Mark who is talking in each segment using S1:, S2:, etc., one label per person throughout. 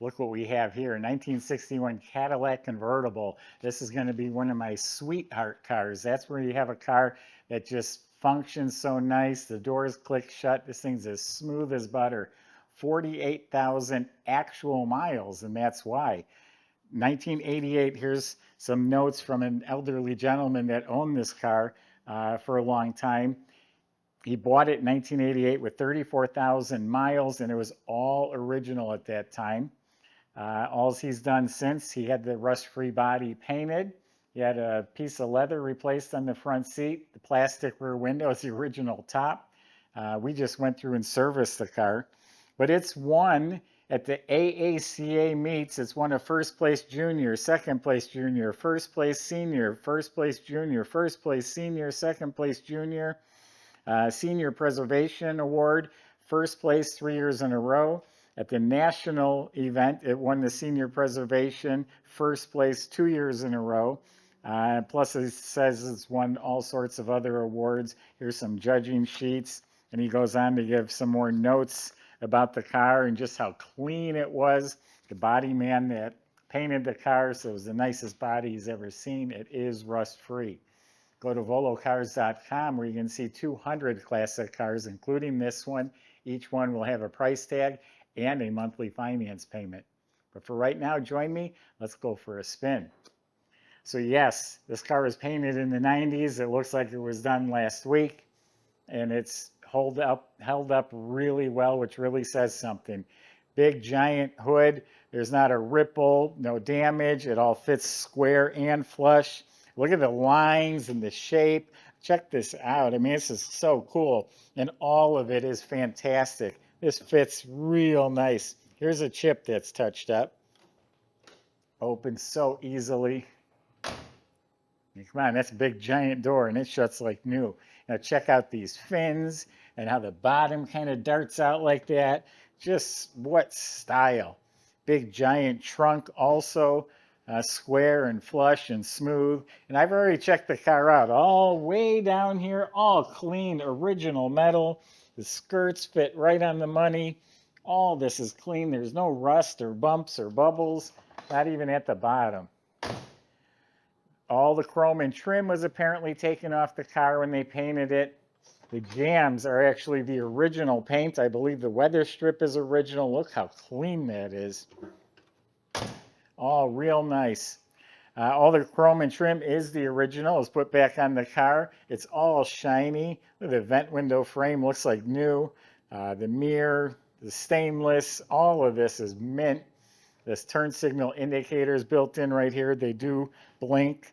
S1: Look what we have here, 1961 Cadillac convertible. This is going to be one of my sweetheart cars. That's where you have a car that just functions so nice. The doors click shut. This thing's as smooth as butter. 48,000 actual miles, and that's why. 1988, here's some notes from an elderly gentleman that owned this car for a long time. He bought it in 1988 with 34,000 miles, and it was all original at that time. All he's done since, he had the rust-free body painted. He had a piece of leather replaced on the front seat. The plastic rear window is the original top. We just went through and serviced the car. But it's won at the AACA meets. It's won a first place junior, second place junior, first place senior, first place junior, first place senior, second place junior, senior preservation award, first place 3 years in a row. At the national event, it won the senior preservation first place 2 years in a row. Plus, it says it's won all sorts of other awards. Here's some judging sheets. And he goes on to give some more notes about the car and just how clean it was. The body man that painted the car, so it was the nicest body he's ever seen. It is rust-free. Go to volocars.com where you can see 200 classic cars, including this one. Each one will have a price tag and a monthly finance payment. But for right now, join me. Let's go for a spin. So yes, this car was painted in the 90s. It looks like it was done last week, and it's held up really well, which really says something. Big giant hood. There's not a ripple, no damage. It all fits square and flush. Look at the lines and the shape. Check this out. I mean, this is so cool. And all of it is fantastic. This fits real nice. Here's a chip that's touched up. Opens so easily. I mean, come on, that's a big giant door and it shuts like new. Now check out these fins and how the bottom kind of darts out like that. Just what style. Big giant trunk also. Square and flush and smooth. And I've already checked the car out. All way down here, all clean, original metal. The skirts fit right on the money. All this is clean. There's no rust or bumps or bubbles, not even at the bottom. All the chrome and trim was apparently taken off the car when they painted it. The jambs are actually the original paint. I believe the weather strip is original. Look how clean that is. All real nice. All the chrome and trim is the original. It's put back on the car. It's all shiny. The vent window frame looks like new. The mirror, the stainless, all of this is mint. This turn signal indicator is built in right here. They do blink.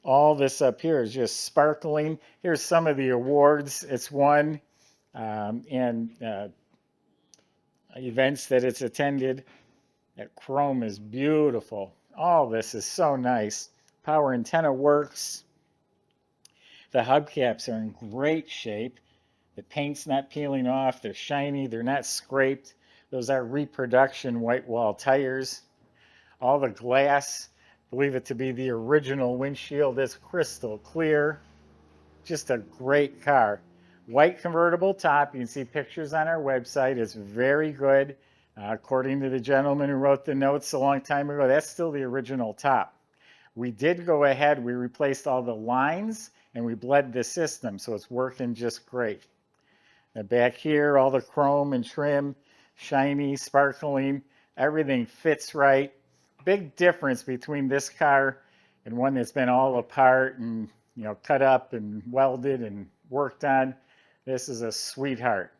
S1: All this up here is just sparkling. Here's some of the awards it's won and events that it's attended. That chrome is beautiful. All this is so nice. Power antenna works. The hubcaps are in great shape. The paint's not peeling off. They're shiny. They're not scraped. Those are reproduction white wall tires. All the glass, believe it to be the original windshield, is crystal clear. Just a great car. White convertible top. You can see pictures on our website. It's very good. According to the gentleman who wrote the notes a long time ago, that's still the original top. We did go ahead, we replaced all the lines, and we bled the system, so it's working just great. And back here, all the chrome and trim, shiny, sparkling, everything fits right. Big difference between this car and one that's been all apart and cut up and welded and worked on. This is a sweetheart.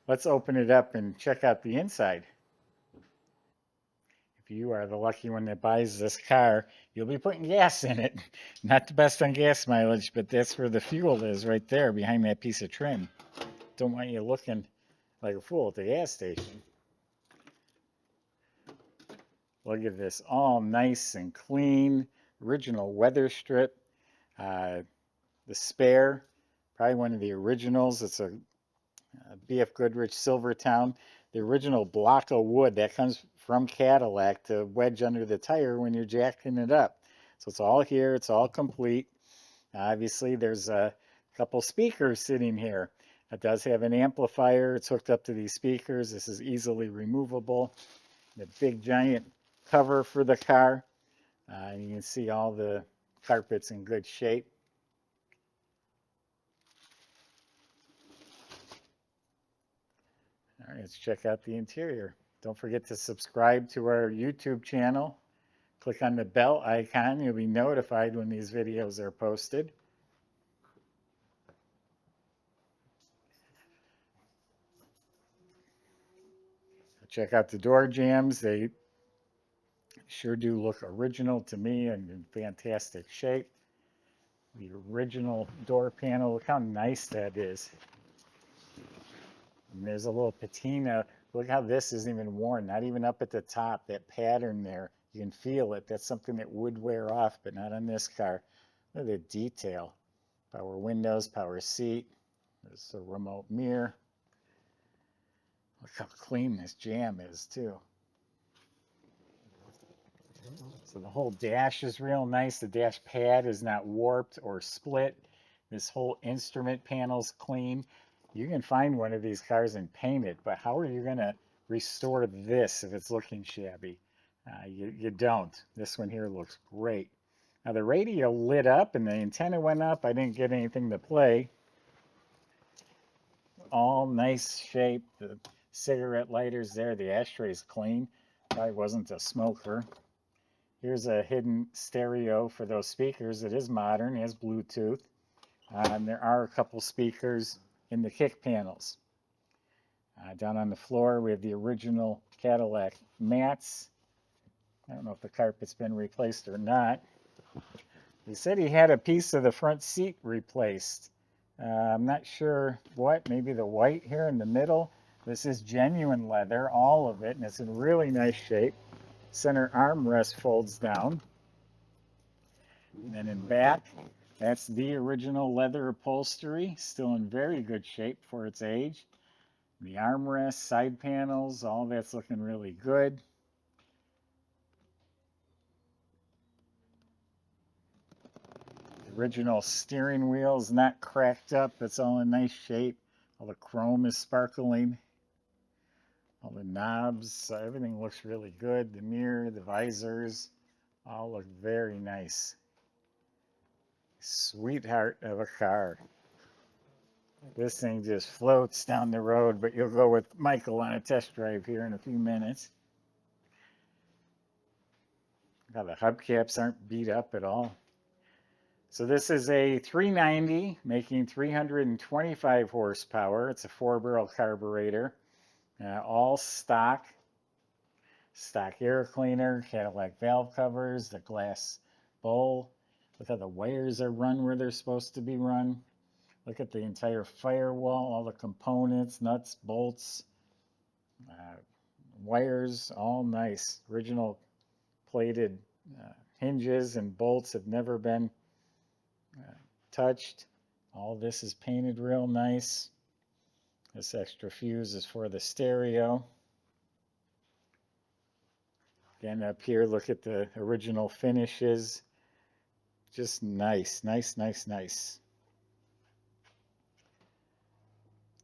S1: Let's open it up and check out the inside. If you are the lucky one that buys this car, you'll be putting gas in it. Not the best on gas mileage, but that's where the fuel is right there behind that piece of trim. Don't want you looking like a fool at the gas station. Look at this, all nice and clean. Original weather strip. The spare, probably one of the originals. It's a BF Goodrich Silvertown. The original block of wood that comes from Cadillac to wedge under the tire when you're jacking it up. So it's all here. It's all complete. Obviously, there's a couple speakers sitting here. It does have an amplifier. It's hooked up to these speakers. This is easily removable. the big giant cover for the car. You can see all the carpets in good shape. All right, let's check out the interior. Don't forget to subscribe to our YouTube channel. Click on the bell icon. You'll be notified when these videos are posted. Check out the door jambs. They sure do look original to me and in fantastic shape. The original door panel, look how nice that is. And there's a little patina. Look how this isn't even worn, not even up at the top. That pattern there, you can feel it. That's something that would wear off, but not on this car. Look at the detail. Power windows, power seat. There's a remote mirror. Look how clean this jamb is, too. So the whole dash is real nice. The dash pad is not warped or split. This whole instrument panel's clean. You can find one of these cars and paint it, but how are you going to restore this if it's looking shabby? You don't. This one here looks great. Now the radio lit up and the antenna went up. I didn't get anything to play. All nice shape. The cigarette lighters there. The ashtray's clean. Probably wasn't a smoker. Here's a hidden stereo for those speakers. It is modern. It has Bluetooth. And there are a couple speakers in the kick panels. Down on the floor, we have the original Cadillac mats. I don't know if the carpet's been replaced or not. He said he had a piece of the front seat replaced. I'm not sure what, maybe the white here in the middle. This is genuine leather, all of it, and it's in really nice shape. Center armrest folds down. And then in back, that's the original leather upholstery, still in very good shape for its age. The armrest, side panels, all that's looking really good. The original steering wheel is not cracked up, it's all in nice shape. All the chrome is sparkling. All the knobs, everything looks really good. The mirror, the visors, all look very nice. Sweetheart of a car. This thing just floats down the road, but you'll go with Michael on a test drive here in a few minutes. Now the hubcaps aren't beat up at all. So this is a 390 making 325 horsepower. It's a 4-barrel carburetor. All stock air cleaner, Cadillac valve covers, the glass bowl. Look how the wires are run where they're supposed to be run. Look at the entire firewall, all the components, nuts, bolts, wires, all nice. Original plated hinges and bolts have never been touched. All this is painted real nice. This extra fuse is for the stereo. Again, up here, look at the original finishes. Just nice, nice, nice, nice.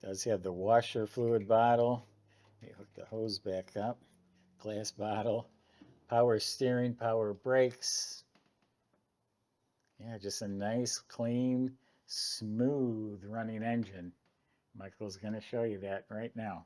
S1: Does have the washer fluid bottle. Let me hook the hose back up. Glass bottle. Power steering, power brakes. Yeah, just a nice, clean, smooth running engine. Michael's going to show you that right now.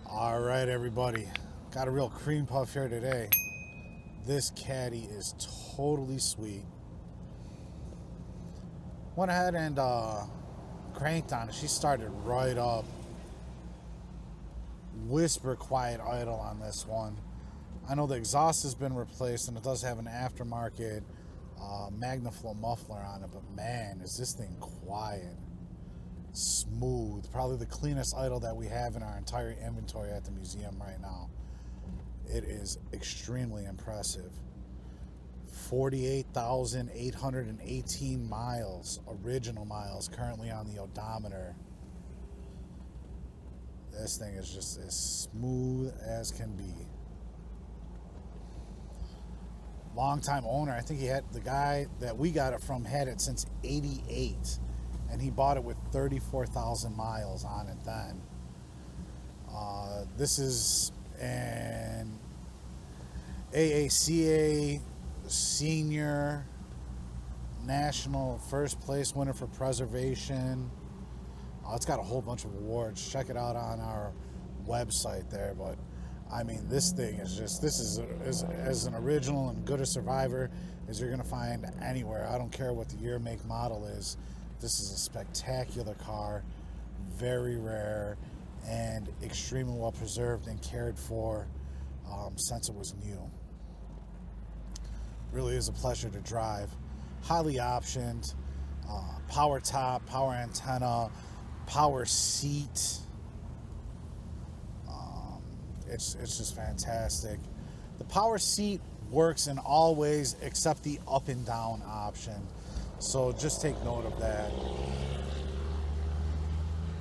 S2: All right, everybody. Got a real cream puff here today. This caddy is totally sweet. Went ahead and cranked on it. She started right up. Whisper quiet idle on this one. I know the exhaust has been replaced and it does have an aftermarket Magnaflow muffler on it, but man, is this thing quiet. Smooth. Probably the cleanest idle that we have in our entire inventory at the museum right now. It is extremely impressive. 48,818 miles, original miles, currently on the odometer. This thing is just as smooth as can be. Longtime owner. I think the guy that we got it from had it since '88, and he bought it with 34,000 miles on it then. This is an AACA senior national first place winner for preservation. It's got a whole bunch of awards. Check it out on our website there. But I mean, this thing is just, this is as an original and good a survivor as you're going to find anywhere. I don't care what the year, make, model is. This is a spectacular car, very rare, and extremely well preserved and cared for since it was new. Really is a pleasure to drive. Highly optioned, power top, power antenna, power seat. It's just fantastic. The power seat works in all ways except the up and down option, so just take note of that.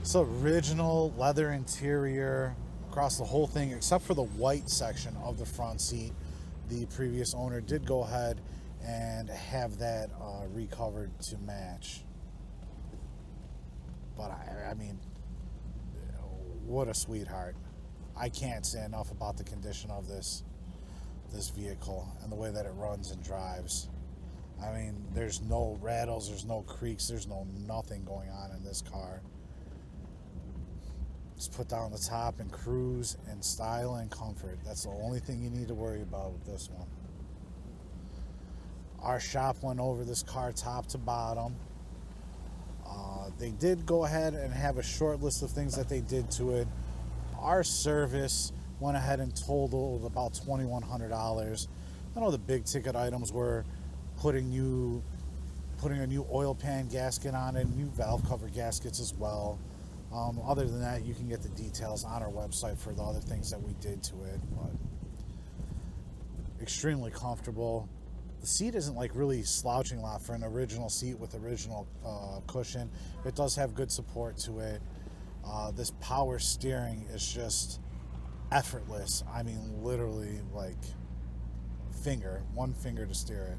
S2: It's original leather interior across the whole thing except for the white section of the front seat. The previous owner did go ahead and have that recovered to match. But I mean, what a sweetheart. I can't say enough about the condition of this vehicle and the way that it runs and drives. I mean, there's no rattles, there's no creaks, there's nothing going on in this car. Just put down the top and cruise in style and comfort. That's the only thing you need to worry about with this one. Our shop went over this car top to bottom. They did go ahead and have a short list of things that they did to it. Our service went ahead and totaled about $2,100. I know the big ticket items were putting a new oil pan gasket on it, new valve cover gaskets as well. Other than that, you can get the details on our website for the other things that we did to it. But extremely comfortable. The seat isn't like really slouching a lot for an original seat with original cushion. It does have good support to it. This power steering is just effortless. I mean, literally like one finger to steer it.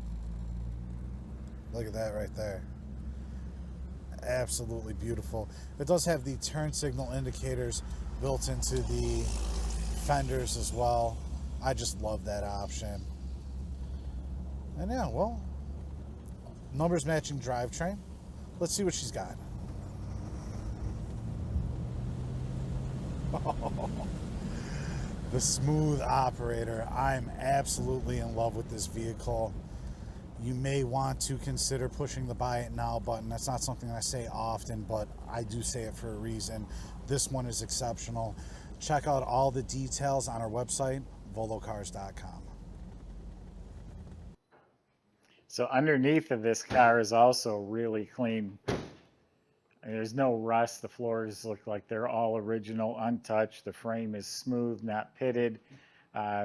S2: Look at that right there. Absolutely beautiful. It does have the turn signal indicators built into the fenders as well. I just love that option. And yeah, well, numbers matching drivetrain. Let's see what she's got. The smooth operator. I'm absolutely in love with this vehicle. You may want to consider pushing the buy it now button. That's not something I say often, but I do say it for a reason. This one is exceptional. Check out all the details on our website, volocars.com.
S1: So underneath of this car is also really clean. There's no rust. The floors look like they're all original, untouched. The frame is smooth, not pitted.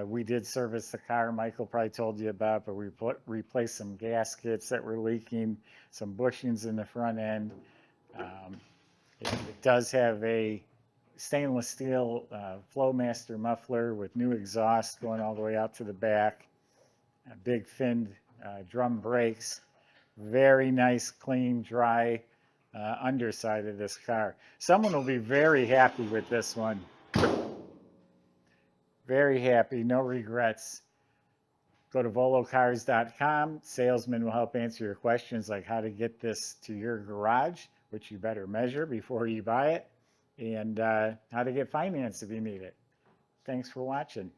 S1: We did service the car, Michael probably told you about, but we replaced some gaskets that were leaking, some bushings in the front end. It does have a stainless steel Flowmaster muffler with new exhaust going all the way out to the back, big finned drum brakes, very nice, clean, dry underside of this car. Someone will be very happy with this one. Very happy, no regrets. Go to volocars.com. Salesman will help answer your questions like how to get this to your garage, which you better measure before you buy it, and how to get financed if you need it. Thanks for watching.